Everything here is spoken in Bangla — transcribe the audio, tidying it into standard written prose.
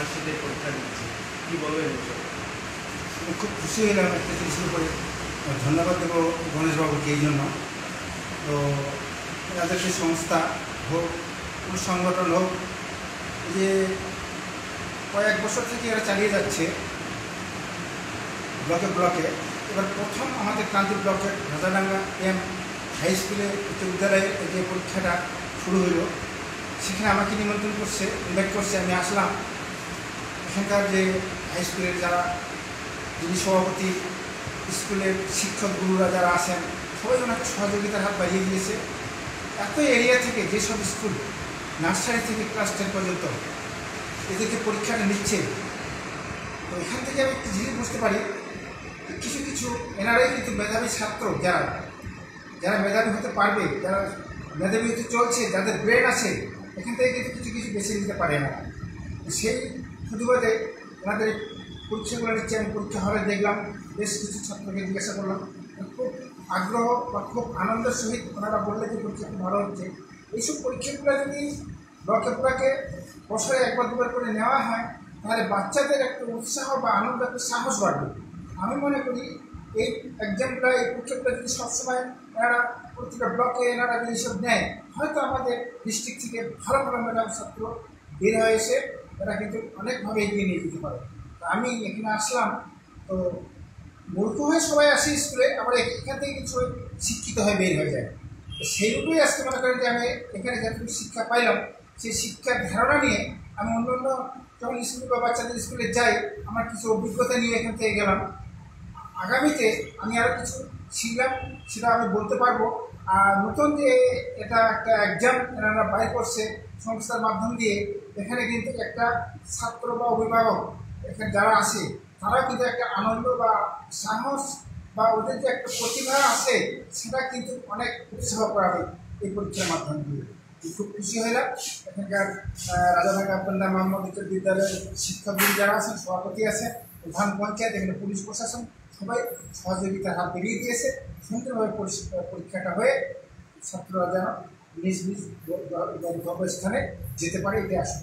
মার্কশিটের পরীক্ষা দিচ্ছে, কী বলবেন? খুব খুশি হলাম একটা জিনিসের উপরে, ধন্যবাদ দেবো গণেশবাবুকে এই জন্য। তো এনাদের যে সংস্থা হোক, কোন সংগঠন হোক, যে কয়েক বছর থেকে এরা চালিয়ে যাচ্ছে ব্লকে ব্লকে। এবার প্রথম আমাদের ক্রান্তি ব্লকের রাজাডাঙ্গা এম হাই স্কুলে উচ্চ বিদ্যালয়ে যে পরীক্ষাটা শুরু হলো, সেখানে আমাকে নিমন্ত্রণ করছে, ইনভাইট করছে। আমি আসলাম। এখানকার যে হাই স্কুলের যারা যিনি সভাপতি, স্কুলের শিক্ষক গুরুরা যারা আছেন, সবাই ওনাকে সহযোগিতার হাত বাড়িয়ে দিয়েছে। এত এরিয়া থেকে যেসব স্কুল নার্সারি থেকে ক্লাস 10 পর্যন্ত এদেরকে পরীক্ষাটা নিচ্ছে, তো এখান থেকে আমি একটা জিনিস বুঝতে পারি, কিছু কিছু এনারাই কিন্তু মেধাবী ছাত্র, যারা মেধাবী হতে পারবে, যারা মেধাবী হতে চলছে, যাদের ব্রেন আছে, এখান থেকে কিন্তু কিছু কিছু বেছে নিতে পারে না। সেই প্রতিবাদে ওনাদের পরীক্ষাগুলো নিচ্ছে। আমি পরীক্ষা হলে দেখলাম, বেশ কিছু ছাত্রকে জিজ্ঞাসা করলাম, খুব আগ্রহ বা খুব আনন্দের সহিত ওনারা বললে যে পরীক্ষা খুব ভালো হচ্ছে। এইসব পরীক্ষাগুলো যদি ব্লকে ব্লকে বছরে একবার দুবার করে নেওয়া হয়, তাহলে বাচ্চাদের একটা উৎসাহ বা আনন্দ, একটা সাহস বাড়বে। আমি মনে করি এই এক্সামগুলো, এই পরীক্ষাগুলো যদি সবসময় এনারা প্রতিটা ব্লকে এনারা যদি সব নেয়, হয়তো আমাদের ডিস্ট্রিক্ট থেকে ভালো ভালো মেধাবী ছাত্র বের হয়ে এসে এরা কিন্তু অনেকভাবে এগিয়ে নিয়ে যেতে পারে। আমি এখানে আসলাম, তো মূর্খ হয়ে সবাই আসে স্কুলে, আবার এখান থেকে কিছু শিক্ষিত হয়ে বের হয়ে যায়। তো সেইরূপেই আজকে মনে করেন যে আমি এখানে যতটুকু শিক্ষা পাইলাম, সেই শিক্ষার ধারণা নিয়ে আমি অন্য অন্য যখন স্কুল বা বাচ্চাদের স্কুলে যাই, আমার কিছু অভিজ্ঞতা নিয়ে এখান থেকে গেলাম। আগামীতে আমি আরও কিছু শিখলাম, সেটা আমি বলতে পারবো। আর নতুন যে এটা একটা এক্সাম এনারা বাইর করছে সংস্থার মাধ্যম দিয়ে, এখানে কিন্তু একটা ছাত্র বা অভিভাবক এখানে যারা আসে, তারাও কিন্তু একটা আনন্দ বা সাহস বা ওদের যে একটা প্রতিভা আছে, সেটা কিন্তু অনেক উৎসাহ করা হয় এই পরীক্ষার মাধ্যম দিয়ে। খুব খুশি হইলাম। এখানকার রাজাডাঙ্গা কন্যা মোহাম্মদ উচ্চ বিদ্যালয়ের শিক্ষকগুলি যারা আছেন, সভাপতি আছেন, প্রধান পঞ্চায়েত, এখানে পুলিশ প্রশাসন, সবাই সহযোগিতার হাত বেরিয়ে দিয়েছে। সুন্দরভাবে পরীক্ষাটা হয়ে ছাত্ররা যেন নিজ নিজ গন্তব্যস্থানে যেতে পারে, এটাই আসুন।